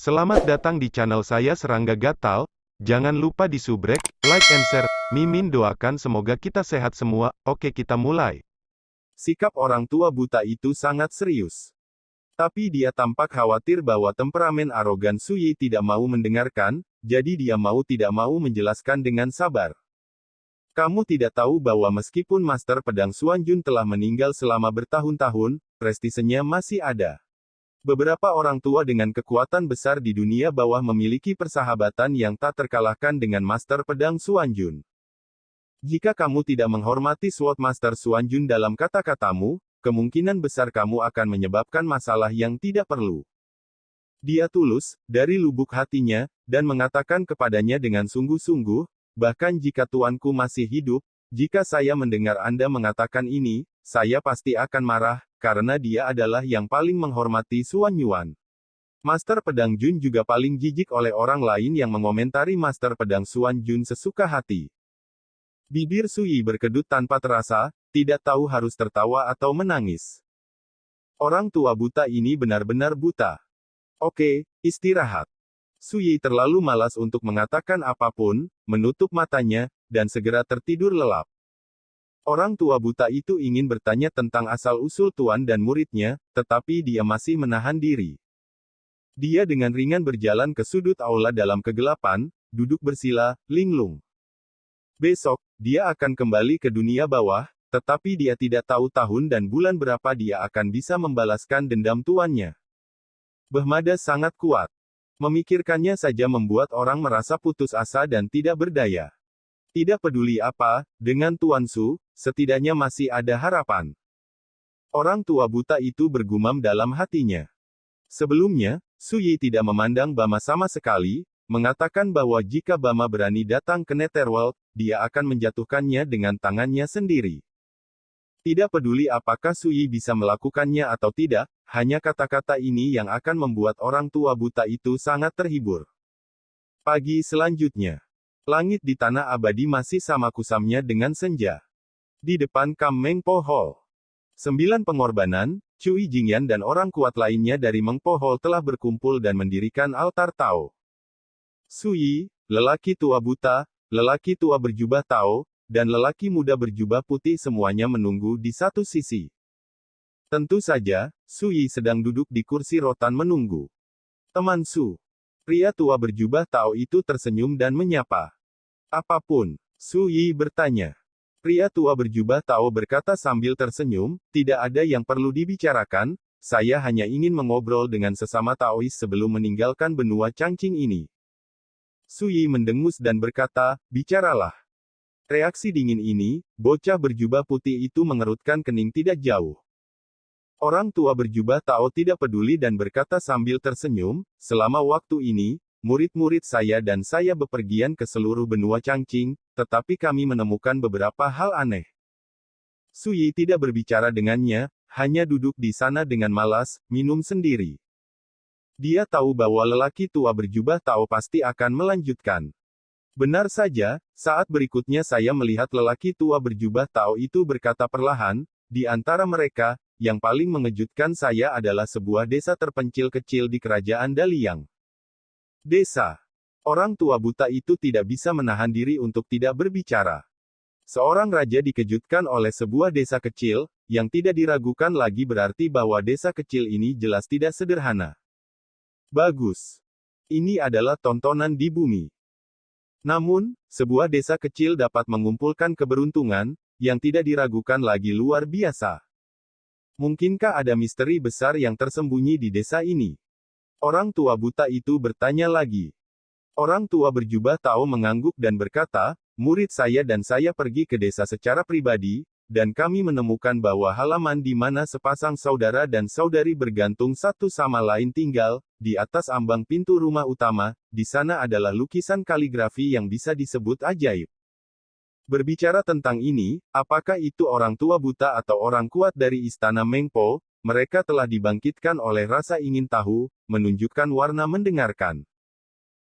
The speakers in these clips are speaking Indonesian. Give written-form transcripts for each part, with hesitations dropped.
Selamat datang di channel saya Serangga Gatal. Jangan lupa di subrek, like and share. Mimin doakan semoga kita sehat semua. Oke, kita mulai. Sikap orang tua buta itu sangat serius. Tapi dia tampak khawatir bahwa temperamen arogan Suyi tidak mau mendengarkan, jadi dia mau tidak mau menjelaskan dengan sabar. Kamu tidak tahu bahwa meskipun Master Pedang Xuanjun telah meninggal selama bertahun-tahun, prestisenya masih ada. Beberapa orang tua dengan kekuatan besar di dunia bawah memiliki persahabatan yang tak terkalahkan dengan Master Pedang Xuanjun. Jika kamu tidak menghormati Sword Master Xuanjun dalam kata-katamu, kemungkinan besar kamu akan menyebabkan masalah yang tidak perlu. Dia tulus, dari lubuk hatinya, dan mengatakan kepadanya dengan sungguh-sungguh, bahkan jika tuanku masih hidup, jika saya mendengar Anda mengatakan ini, saya pasti akan marah, karena dia adalah yang paling menghormati Xuan Yuan. Master Pedang Jun juga paling jijik oleh orang lain yang mengomentari Master Pedang Xuan Jun sesuka hati. Bibir Suyi berkedut tanpa terasa, tidak tahu harus tertawa atau menangis. Orang tua buta ini benar-benar buta. Oke, istirahat. Suyi terlalu malas untuk mengatakan apapun, menutup matanya, dan segera tertidur lelap. Orang tua buta itu ingin bertanya tentang asal-usul tuan dan muridnya, tetapi dia masih menahan diri. Dia dengan ringan berjalan ke sudut aula dalam kegelapan, duduk bersila, linglung. Besok, dia akan kembali ke dunia bawah, tetapi dia tidak tahu tahun dan bulan berapa dia akan bisa membalaskan dendam tuannya. Behmada sangat kuat. Memikirkannya saja membuat orang merasa putus asa dan tidak berdaya. Tidak peduli apa, dengan Tuan Su, setidaknya masih ada harapan. Orang tua buta itu bergumam dalam hatinya. Sebelumnya, Suyi tidak memandang Bama sama sekali, mengatakan bahwa jika Bama berani datang ke Netherworld, dia akan menjatuhkannya dengan tangannya sendiri. Tidak peduli apakah Suyi bisa melakukannya atau tidak, hanya kata-kata ini yang akan membuat orang tua buta itu sangat terhibur. Pagi selanjutnya. Langit di Tanah Abadi masih sama kusamnya dengan senja. Di depan Kam Meng Po Hall. 9 pengorbanan, Cui Jingyan dan orang kuat lainnya dari Meng Po Hall telah berkumpul dan mendirikan altar Tao. Suyi, lelaki tua buta, lelaki tua berjubah Tao, dan lelaki muda berjubah putih semuanya menunggu di satu sisi. Tentu saja, Suyi sedang duduk di kursi rotan menunggu. Teman Su. Pria tua berjubah Tao itu tersenyum dan menyapa. Apapun, Suyi bertanya. Pria tua berjubah Tao berkata sambil tersenyum, tidak ada yang perlu dibicarakan, saya hanya ingin mengobrol dengan sesama Taois sebelum meninggalkan benua Changqing ini. Suyi mendengus dan berkata, bicaralah. Reaksi dingin ini, bocah berjubah putih itu mengerutkan kening tidak jauh. Orang tua berjubah Tao tidak peduli dan berkata sambil tersenyum, selama waktu ini, murid-murid saya dan saya bepergian ke seluruh benua Changqing, tetapi kami menemukan beberapa hal aneh. Suyi tidak berbicara dengannya, hanya duduk di sana dengan malas, minum sendiri. Dia tahu bahwa lelaki tua berjubah Tao pasti akan melanjutkan. Benar saja, saat berikutnya saya melihat lelaki tua berjubah Tao itu berkata perlahan, di antara mereka, yang paling mengejutkan saya adalah sebuah desa terpencil kecil di kerajaan Daliang. Desa. Orang tua buta itu tidak bisa menahan diri untuk tidak berbicara. Seorang raja dikejutkan oleh sebuah desa kecil, yang tidak diragukan lagi berarti bahwa desa kecil ini jelas tidak sederhana. Bagus. Ini adalah tontonan di bumi. Namun, sebuah desa kecil dapat mengumpulkan keberuntungan, yang tidak diragukan lagi luar biasa. Mungkinkah ada misteri besar yang tersembunyi di desa ini? Orang tua buta itu bertanya lagi. Orang tua berjubah Tao mengangguk dan berkata, murid saya dan saya pergi ke desa secara pribadi, dan kami menemukan bahwa halaman di mana sepasang saudara dan saudari bergantung satu sama lain tinggal, di atas ambang pintu rumah utama, di sana adalah lukisan kaligrafi yang bisa disebut ajaib. Berbicara tentang ini, apakah itu orang tua buta atau orang kuat dari istana Meng Po? Mereka telah dibangkitkan oleh rasa ingin tahu, menunjukkan warna mendengarkan.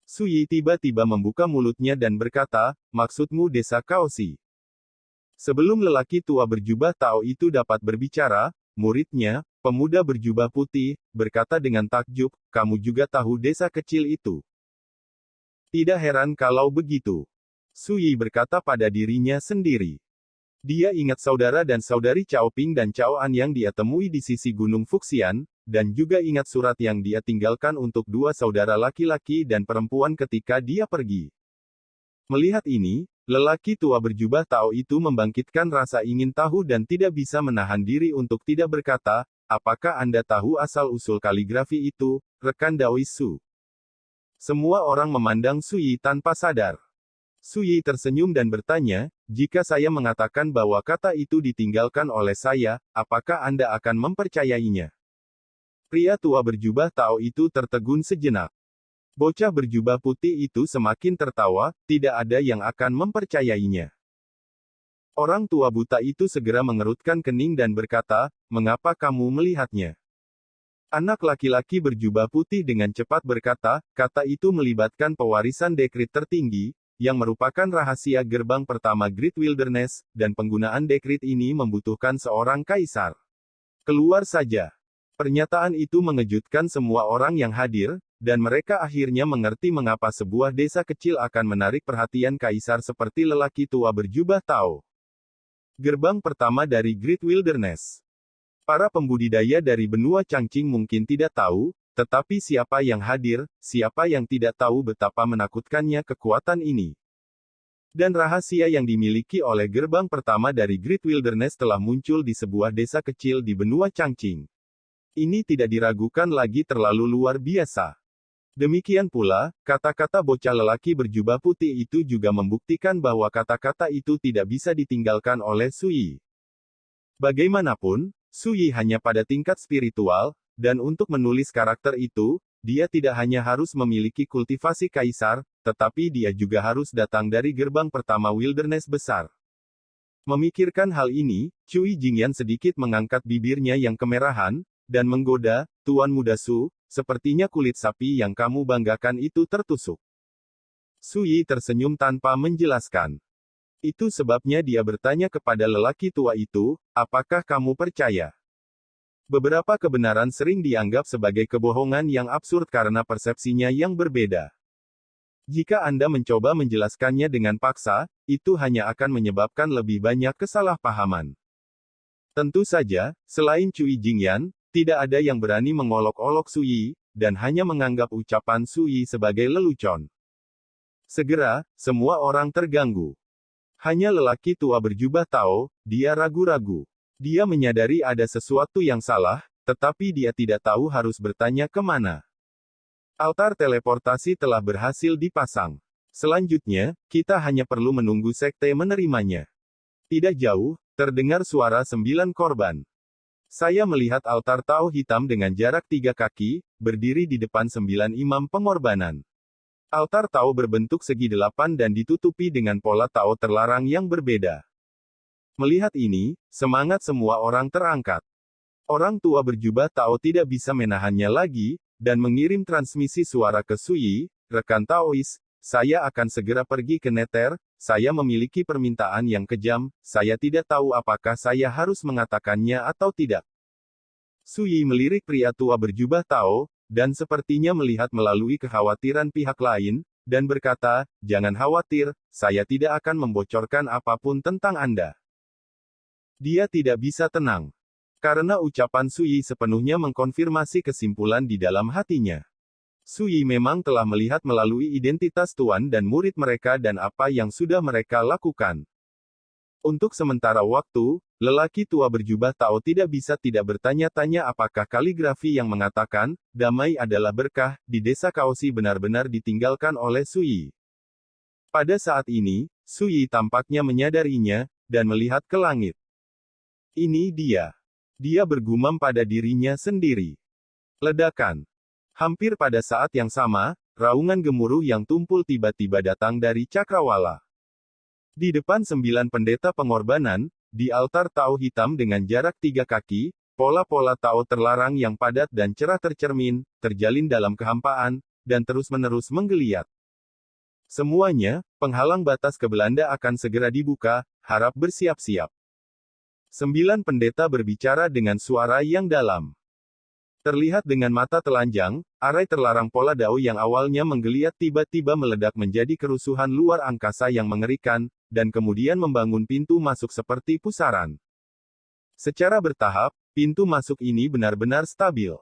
Suyi tiba-tiba membuka mulutnya dan berkata, maksudmu desa Kaosi? Sebelum lelaki tua berjubah Tao itu dapat berbicara, muridnya, pemuda berjubah putih, berkata dengan takjub, kamu juga tahu desa kecil itu? Tidak heran kalau begitu. Su Yi berkata pada dirinya sendiri. Dia ingat saudara dan saudari Cao Ping dan Cao An yang dia temui di sisi Gunung Fuxian, dan juga ingat surat yang dia tinggalkan untuk dua saudara laki-laki dan perempuan ketika dia pergi. Melihat ini, lelaki tua berjubah Tao itu membangkitkan rasa ingin tahu dan tidak bisa menahan diri untuk tidak berkata, apakah Anda tahu asal-usul kaligrafi itu, rekan Daois Su? Semua orang memandang Su Yi tanpa sadar. Su Yi tersenyum dan bertanya, jika saya mengatakan bahwa kata itu ditinggalkan oleh saya, apakah Anda akan mempercayainya? Pria tua berjubah Tao itu tertegun sejenak. Bocah berjubah putih itu semakin tertawa, tidak ada yang akan mempercayainya. Orang tua buta itu segera mengerutkan kening dan berkata, mengapa kamu melihatnya? Anak laki-laki berjubah putih dengan cepat berkata, kata itu melibatkan pewarisan dekrit tertinggi, yang merupakan rahasia gerbang pertama Great Wilderness, dan penggunaan dekrit ini membutuhkan seorang kaisar. Keluar saja. Pernyataan itu mengejutkan semua orang yang hadir, dan mereka akhirnya mengerti mengapa sebuah desa kecil akan menarik perhatian kaisar seperti lelaki tua berjubah Tao. Gerbang pertama dari Great Wilderness. Para pembudidaya dari benua Changqing mungkin tidak tahu, tetapi siapa yang hadir, siapa yang tidak tahu betapa menakutkannya kekuatan ini. Dan rahasia yang dimiliki oleh gerbang pertama dari Great Wilderness telah muncul di sebuah desa kecil di benua Changqing. Ini tidak diragukan lagi terlalu luar biasa. Demikian pula, kata-kata bocah lelaki berjubah putih itu juga membuktikan bahwa kata-kata itu tidak bisa ditinggalkan oleh Su Yi. Bagaimanapun, Su Yi hanya pada tingkat spiritual, dan untuk menulis karakter itu, dia tidak hanya harus memiliki kultivasi kaisar, tetapi dia juga harus datang dari gerbang pertama wilderness besar. Memikirkan hal ini, Cui Jingyan sedikit mengangkat bibirnya yang kemerahan, dan menggoda, Tuan Muda Su, sepertinya kulit sapi yang kamu banggakan itu tertusuk. Su Yi tersenyum tanpa menjelaskan. Itu sebabnya dia bertanya kepada lelaki tua itu, apakah kamu percaya? Beberapa kebenaran sering dianggap sebagai kebohongan yang absurd karena persepsinya yang berbeda. Jika Anda mencoba menjelaskannya dengan paksa, itu hanya akan menyebabkan lebih banyak kesalahpahaman. Tentu saja, selain Cui Jingyan, tidak ada yang berani mengolok-olok Su Yi, dan hanya menganggap ucapan Su Yi sebagai lelucon. Segera, semua orang terganggu. Hanya lelaki tua berjubah Tao, dia ragu-ragu. Dia menyadari ada sesuatu yang salah, tetapi dia tidak tahu harus bertanya kemana. Altar teleportasi telah berhasil dipasang. Selanjutnya, kita hanya perlu menunggu sekte menerimanya. Tidak jauh, terdengar suara 9 korban. Saya melihat altar Tao hitam dengan jarak 3 kaki, berdiri di depan 9 imam pengorbanan. Altar Tao berbentuk segi 8 dan ditutupi dengan pola Tao terlarang yang berbeda. Melihat ini, semangat semua orang terangkat. Orang tua berjubah Tao tidak bisa menahannya lagi, dan mengirim transmisi suara ke Su Yi, rekan Taois, saya akan segera pergi ke Nether, saya memiliki permintaan yang kejam, saya tidak tahu apakah saya harus mengatakannya atau tidak. Su Yi melirik pria tua berjubah Tao, dan sepertinya melihat melalui kekhawatiran pihak lain, dan berkata, jangan khawatir, saya tidak akan membocorkan apapun tentang Anda. Dia tidak bisa tenang. Karena ucapan Su Yi sepenuhnya mengkonfirmasi kesimpulan di dalam hatinya. Su Yi memang telah melihat melalui identitas tuan dan murid mereka dan apa yang sudah mereka lakukan. Untuk sementara waktu, lelaki tua berjubah Tao tidak bisa tidak bertanya-tanya apakah kaligrafi yang mengatakan, damai adalah berkah, di desa Kaosi benar-benar ditinggalkan oleh Su Yi. Pada saat ini, Su Yi tampaknya menyadarinya, dan melihat ke langit. Ini dia. Dia bergumam pada dirinya sendiri. Ledakan. Hampir pada saat yang sama, raungan gemuruh yang tumpul tiba-tiba datang dari cakrawala. Di depan 9 pendeta pengorbanan, di altar Tao hitam dengan jarak 3 kaki, pola-pola Tao terlarang yang padat dan cerah tercermin, terjalin dalam kehampaan, dan terus-menerus menggeliat. Semuanya, penghalang batas ke Belanda akan segera dibuka, harap bersiap-siap. 9 pendeta berbicara dengan suara yang dalam. Terlihat dengan mata telanjang, arai terlarang pola Dao yang awalnya menggeliat tiba-tiba meledak menjadi kerusuhan luar angkasa yang mengerikan, dan kemudian membangun pintu masuk seperti pusaran. Secara bertahap, pintu masuk ini benar-benar stabil.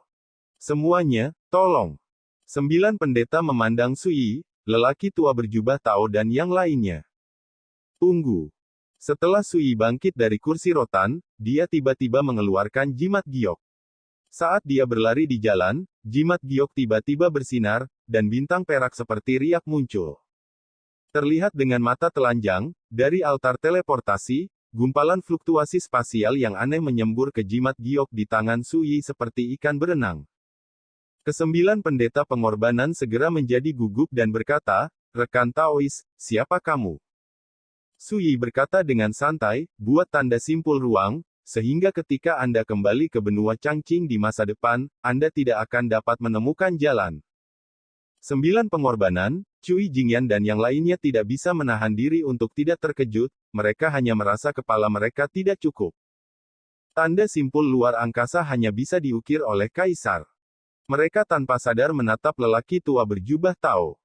Semuanya, tolong. 9 pendeta memandang Sui, lelaki tua berjubah Tao dan yang lainnya. Tunggu. Setelah Sui bangkit dari kursi rotan, dia tiba-tiba mengeluarkan jimat giok. Saat dia berlari di jalan, jimat giok tiba-tiba bersinar, dan bintang perak seperti riak muncul. Terlihat dengan mata telanjang, dari altar teleportasi, gumpalan fluktuasi spasial yang aneh menyembur ke jimat giok di tangan Sui seperti ikan berenang. Kesembilan pendeta pengorbanan segera menjadi gugup dan berkata, "Rekan Taois, siapa kamu?" Sui berkata dengan santai, "Buat tanda simpul ruang, sehingga ketika Anda kembali ke benua Changqing di masa depan, Anda tidak akan dapat menemukan jalan." 9 pengorbanan, Cui Jingyan dan yang lainnya tidak bisa menahan diri untuk tidak terkejut, mereka hanya merasa kepala mereka tidak cukup. Tanda simpul luar angkasa hanya bisa diukir oleh Kaisar. Mereka tanpa sadar menatap lelaki tua berjubah Tao.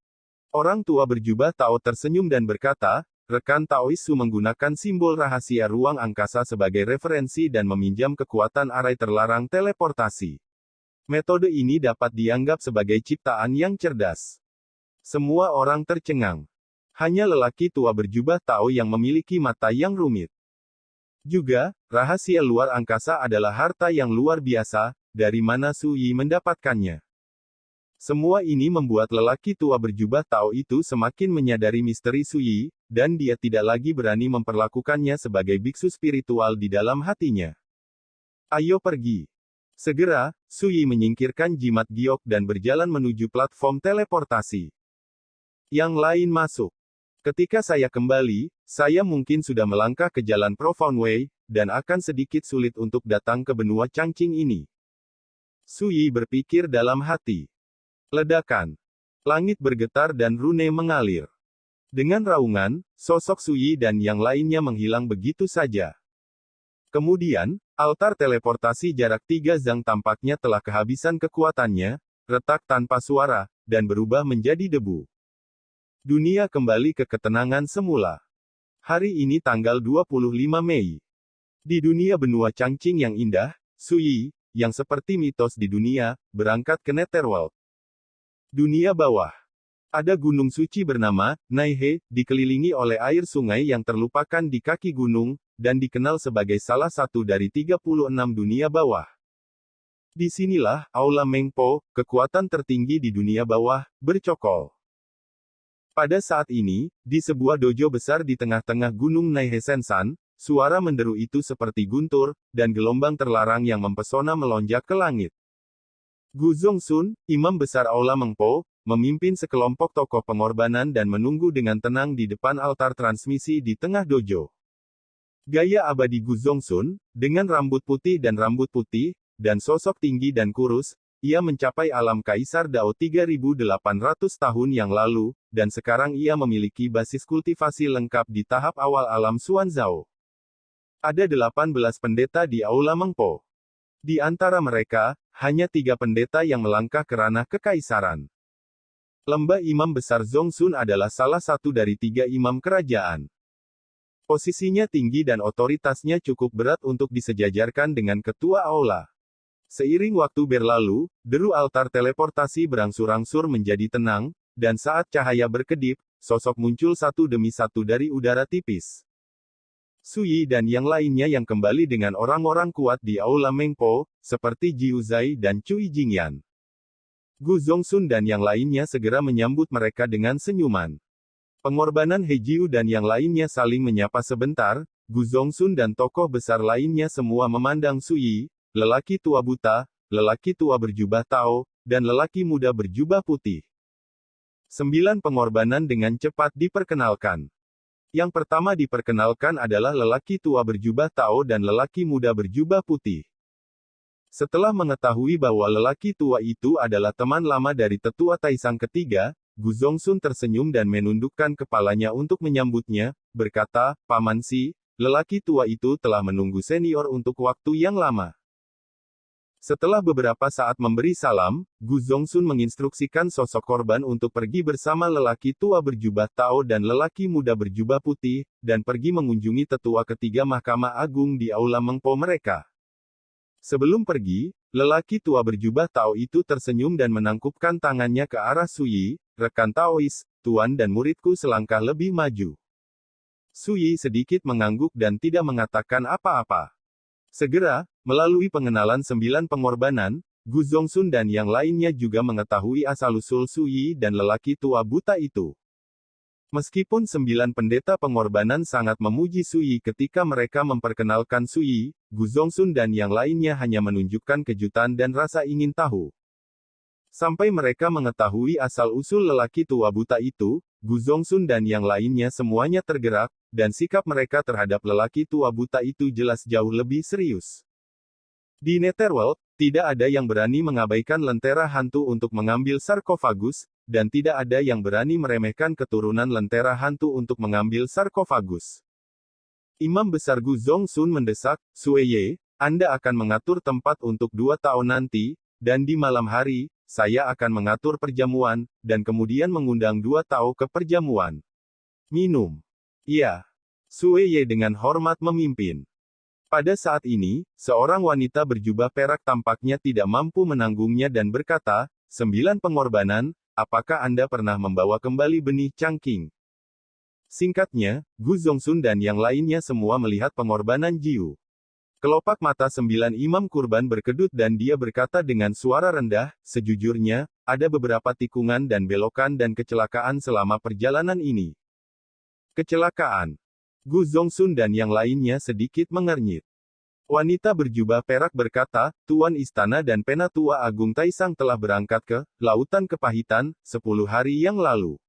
Orang tua berjubah Tao tersenyum dan berkata, "Rekan Taoisu menggunakan simbol rahasia ruang angkasa sebagai referensi dan meminjam kekuatan arai terlarang teleportasi. Metode ini dapat dianggap sebagai ciptaan yang cerdas." Semua orang tercengang. Hanya lelaki tua berjubah Tao yang memiliki mata yang rumit. Juga, rahasia luar angkasa adalah harta yang luar biasa, dari mana Sui mendapatkannya. Semua ini membuat lelaki tua berjubah Tao itu semakin menyadari misteri Sui, dan dia tidak lagi berani memperlakukannya sebagai biksu spiritual di dalam hatinya. "Ayo pergi." Segera, Sui menyingkirkan jimat giok dan berjalan menuju platform teleportasi. Yang lain masuk. Ketika saya kembali, saya mungkin sudah melangkah ke jalan Profound Way, dan akan sedikit sulit untuk datang ke benua Changqing ini. Sui berpikir dalam hati. Ledakan. Langit bergetar dan rune mengalir. Dengan raungan, sosok Sui dan yang lainnya menghilang begitu saja. Kemudian, altar teleportasi jarak 3 zang tampaknya telah kehabisan kekuatannya, retak tanpa suara, dan berubah menjadi debu. Dunia kembali ke ketenangan semula. Hari ini tanggal 25 Mei. Di dunia benua Changqing yang indah, Sui, yang seperti mitos di dunia, berangkat ke Netherworld. Dunia bawah. Ada gunung suci bernama Naihe, dikelilingi oleh air sungai yang terlupakan di kaki gunung, dan dikenal sebagai salah satu dari 36 dunia bawah. Disinilah Aula Mengpo, kekuatan tertinggi di dunia bawah, bercokol. Pada saat ini, di sebuah dojo besar di tengah-tengah gunung Naihe Sensan, suara menderu itu seperti guntur, dan gelombang terlarang yang mempesona melonjak ke langit. Gu Zongsun, imam besar Aula Mengpo, memimpin sekelompok tokoh pengorbanan dan menunggu dengan tenang di depan altar transmisi di tengah dojo. Gaya abadi Gu Zongsun, dengan rambut putih dan sosok tinggi dan kurus, ia mencapai alam Kaisar Dao 3.800 tahun yang lalu, dan sekarang ia memiliki basis kultivasi lengkap di tahap awal alam Xuanzao. Ada 18 pendeta di Aula Mengpo. Di antara mereka, hanya 3 pendeta yang melangkah ke ranah kekaisaran. Lembah Imam Besar Zongsun adalah salah satu dari 3 imam kerajaan. Posisinya tinggi dan otoritasnya cukup berat untuk disejajarkan dengan ketua aula. Seiring waktu berlalu, deru altar teleportasi berangsur-angsur menjadi tenang, dan saat cahaya berkedip, sosok muncul satu demi satu dari udara tipis. Sui dan yang lainnya yang kembali dengan orang-orang kuat di Aula Mengpo, seperti Jiu Zai dan Cui Jingyan. Gu Zongsun dan yang lainnya segera menyambut mereka dengan senyuman. Pengorbanan He Jiu dan yang lainnya saling menyapa sebentar, Gu Zongsun dan tokoh besar lainnya semua memandang Sui, lelaki tua buta, lelaki tua berjubah Tao, dan lelaki muda berjubah putih. 9 pengorbanan dengan cepat diperkenalkan. Yang pertama diperkenalkan adalah lelaki tua berjubah Tao dan lelaki muda berjubah putih. Setelah mengetahui bahwa lelaki tua itu adalah teman lama dari tetua Taisang ketiga, Gu Zongsun tersenyum dan menundukkan kepalanya untuk menyambutnya, berkata, "Paman Si, lelaki tua itu telah menunggu senior untuk waktu yang lama. Setelah beberapa saat memberi salam, Gu Zongsun menginstruksikan sosok korban untuk pergi bersama lelaki tua berjubah Tao dan lelaki muda berjubah putih, dan pergi mengunjungi tetua ketiga Mahkamah Agung di aula Mengpo mereka. Sebelum pergi, lelaki tua berjubah Tao itu tersenyum dan menangkupkan tangannya ke arah Suyi, rekan Taois, tuan dan muridku selangkah lebih maju. Suyi sedikit mengangguk dan tidak mengatakan apa-apa. Segera, melalui pengenalan 9 pengorbanan, Gu Zongsun dan yang lainnya juga mengetahui asal-usul Suyi dan lelaki tua buta itu. Meskipun 9 pendeta pengorbanan sangat memuji Suyi ketika mereka memperkenalkan Suyi, Gu Zongsun dan yang lainnya hanya menunjukkan kejutan dan rasa ingin tahu. Sampai mereka mengetahui asal-usul lelaki tua buta itu, Gu Zongsun dan yang lainnya semuanya tergerak, dan sikap mereka terhadap lelaki tua buta itu jelas jauh lebih serius. Di Netherworld, tidak ada yang berani mengabaikan lentera hantu untuk mengambil sarkofagus, dan tidak ada yang berani meremehkan keturunan lentera hantu untuk mengambil sarkofagus. Imam Besar Gu Zongsun mendesak, Sueye, Anda akan mengatur tempat untuk 2 tahun nanti, dan di malam hari, saya akan mengatur perjamuan, dan kemudian mengundang 2 tahun ke perjamuan. Minum. Iya. Sueye dengan hormat memimpin. Pada saat ini, seorang wanita berjubah perak tampaknya tidak mampu menanggungnya dan berkata, 9 pengorbanan, apakah Anda pernah membawa kembali benih cangking? Singkatnya, Gu Zongsun dan yang lainnya semua melihat pengorbanan Jiu. Kelopak mata 9 imam kurban berkedut dan dia berkata dengan suara rendah, sejujurnya, ada beberapa tikungan dan belokan dan kecelakaan selama perjalanan ini. Kecelakaan. Gu Zongsun dan yang lainnya sedikit mengernyit. Wanita berjubah perak berkata, Tuan Istana dan Penatua Agung Taisang telah berangkat ke Lautan Kepahitan 10 hari yang lalu.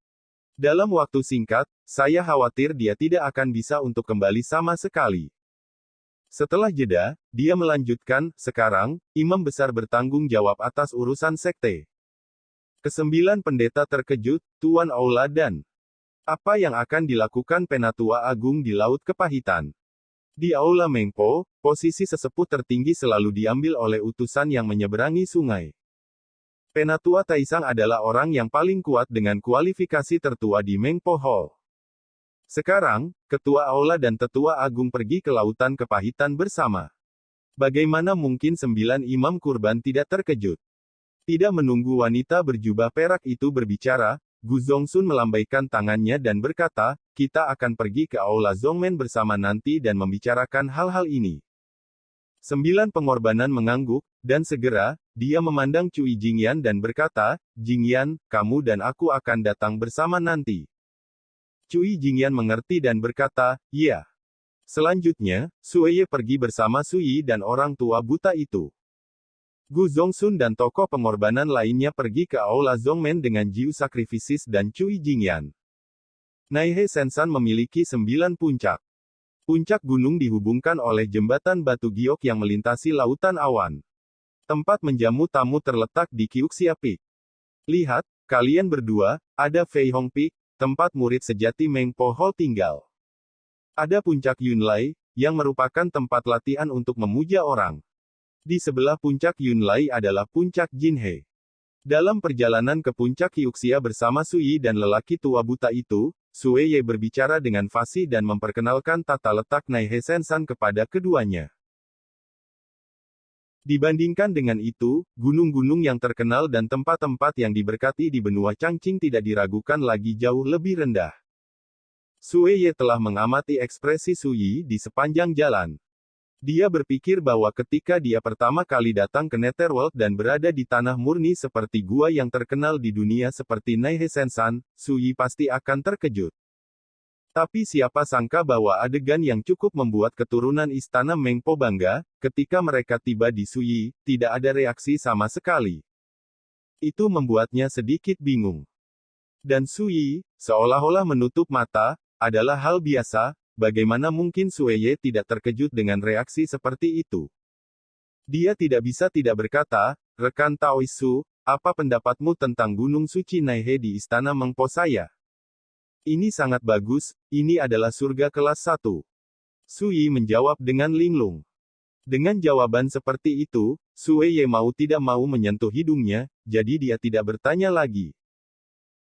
Dalam waktu singkat, saya khawatir dia tidak akan bisa untuk kembali sama sekali. Setelah jeda, dia melanjutkan, sekarang, imam besar bertanggung jawab atas urusan sekte. Ke-9 pendeta terkejut, Tuan Aula dan apa yang akan dilakukan Penatua Agung di Laut Kepahitan? Di Aula Mengpo, posisi sesepuh tertinggi selalu diambil oleh utusan yang menyeberangi sungai. Penatua Taisang adalah orang yang paling kuat dengan kualifikasi tertua di Mengpo Hall. Sekarang, Ketua Aula dan Tetua Agung pergi ke Lautan Kepahitan bersama. Bagaimana mungkin 9 imam kurban tidak terkejut? Tidak menunggu wanita berjubah perak itu berbicara, Gu Zongsun melambaikan tangannya dan berkata, kita akan pergi ke Aula Zongmen bersama nanti dan membicarakan hal-hal ini. 9 pengorbanan mengangguk, dan segera, dia memandang Cui Jingyan dan berkata, Jingyan, kamu dan aku akan datang bersama nanti. Cui Jingyan mengerti dan berkata, iya. Selanjutnya, Sueye pergi bersama Suyi dan orang tua buta itu. Gu Zongsun dan tokoh pengorbanan lainnya pergi ke Aula Zongmen dengan Jiu Sacrifices dan Cui Jingyan. Naihe Sensan memiliki 9 puncak. Puncak gunung dihubungkan oleh jembatan batu giok yang melintasi lautan awan. Tempat menjamu tamu terletak di Qiuxia Peak. Lihat, kalian berdua, ada Fei Hong Peak, tempat murid sejati Mengpo Hall tinggal. Ada puncak Yunlai, yang merupakan tempat latihan untuk memuja orang. Di sebelah puncak Yunlai adalah puncak Jinhe. Dalam perjalanan ke puncak Qiuxia bersama Suyi dan lelaki tua buta itu, Sueye berbicara dengan fasih dan memperkenalkan tata letak Naihe Sensan kepada keduanya. Dibandingkan dengan itu, gunung-gunung yang terkenal dan tempat-tempat yang diberkati di benua Changqing tidak diragukan lagi jauh lebih rendah. Sueye telah mengamati ekspresi Suyi di sepanjang jalan. Dia berpikir bahwa ketika dia pertama kali datang ke Netherworld dan berada di tanah murni seperti gua yang terkenal di dunia seperti Naihe Sensan, Suyi pasti akan terkejut. Tapi siapa sangka bahwa adegan yang cukup membuat keturunan istana Mengpo bangga, ketika mereka tiba di Suyi, tidak ada reaksi sama sekali. Itu membuatnya sedikit bingung. Dan Suyi, seolah-olah menutup mata, adalah hal biasa. Bagaimana mungkin Sueye tidak terkejut dengan reaksi seperti itu? Dia tidak bisa tidak berkata, rekan Taoisu, apa pendapatmu tentang Gunung Suci Naihe di Istana Mengpo saya? Ini sangat bagus, ini adalah surga kelas 1. Sui menjawab dengan linglung. Dengan jawaban seperti itu, Sueye mau tidak mau menyentuh hidungnya, jadi dia tidak bertanya lagi.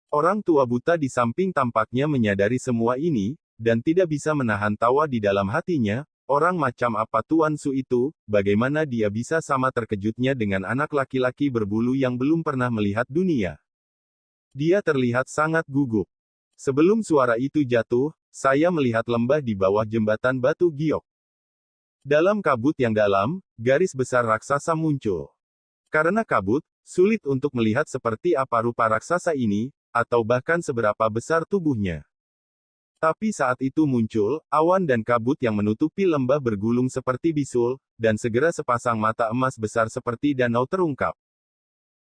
Orang tua buta di samping tampaknya menyadari semua ini, dan tidak bisa menahan tawa di dalam hatinya. Orang macam apa Tuan Su itu, bagaimana dia bisa sama terkejutnya dengan anak laki-laki berbulu yang belum pernah melihat dunia. Dia terlihat sangat gugup. Sebelum suara itu jatuh, saya melihat lembah di bawah jembatan batu giok. Dalam kabut yang dalam, garis besar raksasa muncul. Karena kabut, sulit untuk melihat seperti apa rupa raksasa ini, atau bahkan seberapa besar tubuhnya. Tapi saat itu muncul, awan dan kabut yang menutupi lembah bergulung seperti bisul, dan segera sepasang mata emas besar seperti danau terungkap.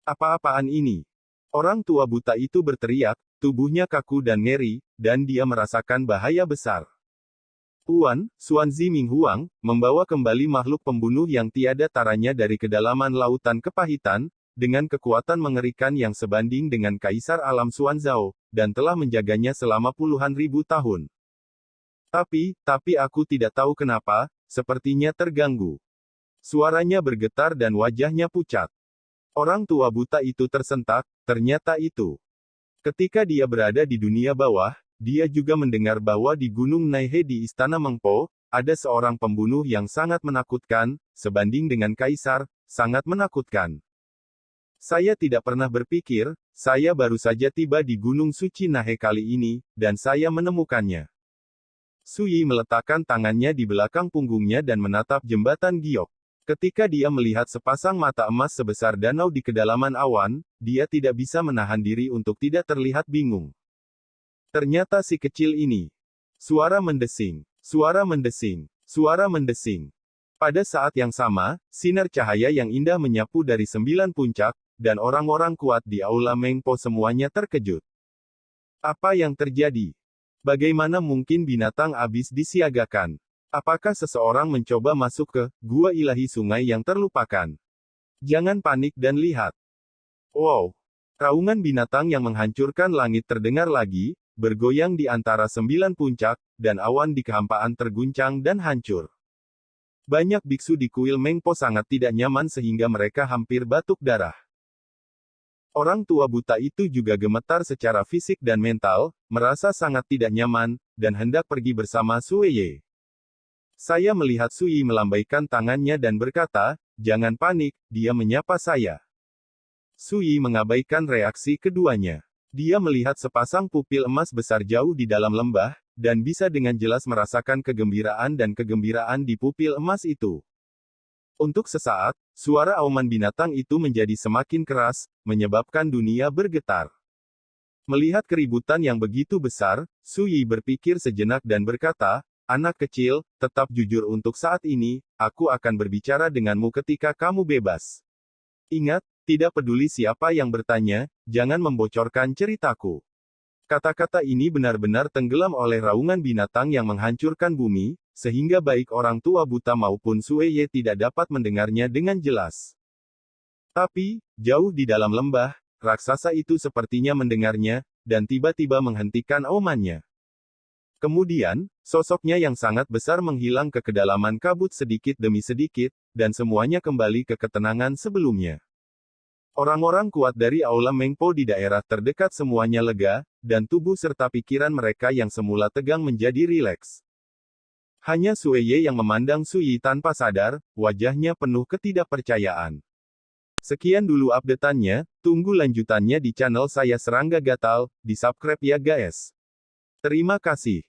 Apa-apaan ini? Orang tua buta itu berteriak, tubuhnya kaku dan ngeri, dan dia merasakan bahaya besar. Xuanzi Minghuang, membawa kembali makhluk pembunuh yang tiada taranya dari kedalaman lautan kepahitan, dengan kekuatan mengerikan yang sebanding dengan Kaisar Alam Xuanzao, dan telah menjaganya selama puluhan ribu tahun. Tapi aku tidak tahu kenapa, sepertinya terganggu. Suaranya bergetar dan wajahnya pucat. Orang tua buta itu tersentak, ternyata itu. Ketika dia berada di dunia bawah, dia juga mendengar bahwa di Gunung Naihe di Istana Mengpo, ada seorang pembunuh yang sangat menakutkan, sebanding dengan Kaisar, sangat menakutkan. Saya tidak pernah berpikir, saya baru saja tiba di Gunung Suci Nahe kali ini, dan saya menemukannya. Sui meletakkan tangannya di belakang punggungnya dan menatap jembatan giok. Ketika dia melihat sepasang mata emas sebesar danau di kedalaman awan, dia tidak bisa menahan diri untuk tidak terlihat bingung. Ternyata si kecil ini. Suara mendesing, suara mendesing, suara mendesing. Pada saat yang sama, sinar cahaya yang indah menyapu dari 9 puncak, dan orang-orang kuat di Aula Mengpo semuanya terkejut. Apa yang terjadi? Bagaimana mungkin binatang abis disiagakan? Apakah seseorang mencoba masuk ke gua ilahi sungai yang terlupakan? Jangan panik dan lihat. Wow! Raungan binatang yang menghancurkan langit terdengar lagi, bergoyang di antara 9 puncak, dan awan di kehampaan terguncang dan hancur. Banyak biksu di kuil Mengpo sangat tidak nyaman sehingga mereka hampir batuk darah. Orang tua buta itu juga gemetar secara fisik dan mental, merasa sangat tidak nyaman, dan hendak pergi bersama Sueye. Saya melihat Sui melambaikan tangannya dan berkata, "Jangan panik," dia menyapa saya. Sui mengabaikan reaksi keduanya. Dia melihat sepasang pupil emas besar jauh di dalam lembah, dan bisa dengan jelas merasakan kegembiraan dan kegembiraan di pupil emas itu. Untuk sesaat, suara auman binatang itu menjadi semakin keras, menyebabkan dunia bergetar. Melihat keributan yang begitu besar, Sui berpikir sejenak dan berkata, "Anak kecil, tetap jujur untuk saat ini, aku akan berbicara denganmu ketika kamu bebas. Ingat, tidak peduli siapa yang bertanya, jangan membocorkan ceritaku." Kata-kata ini benar-benar tenggelam oleh raungan binatang yang menghancurkan bumi, sehingga baik orang tua buta maupun Sueye tidak dapat mendengarnya dengan jelas. Tapi, jauh di dalam lembah, raksasa itu sepertinya mendengarnya, dan tiba-tiba menghentikan aumannya. Kemudian, sosoknya yang sangat besar menghilang ke kedalaman kabut sedikit demi sedikit, dan semuanya kembali ke ketenangan sebelumnya. Orang-orang kuat dari Aula Mengpo di daerah terdekat semuanya lega, dan tubuh serta pikiran mereka yang semula tegang menjadi rileks. Hanya Sueye yang memandang Sui tanpa sadar, wajahnya penuh ketidakpercayaan. Sekian dulu update-annya, tunggu lanjutannya di channel saya Serangga Gatal, di subscribe ya guys. Terima kasih.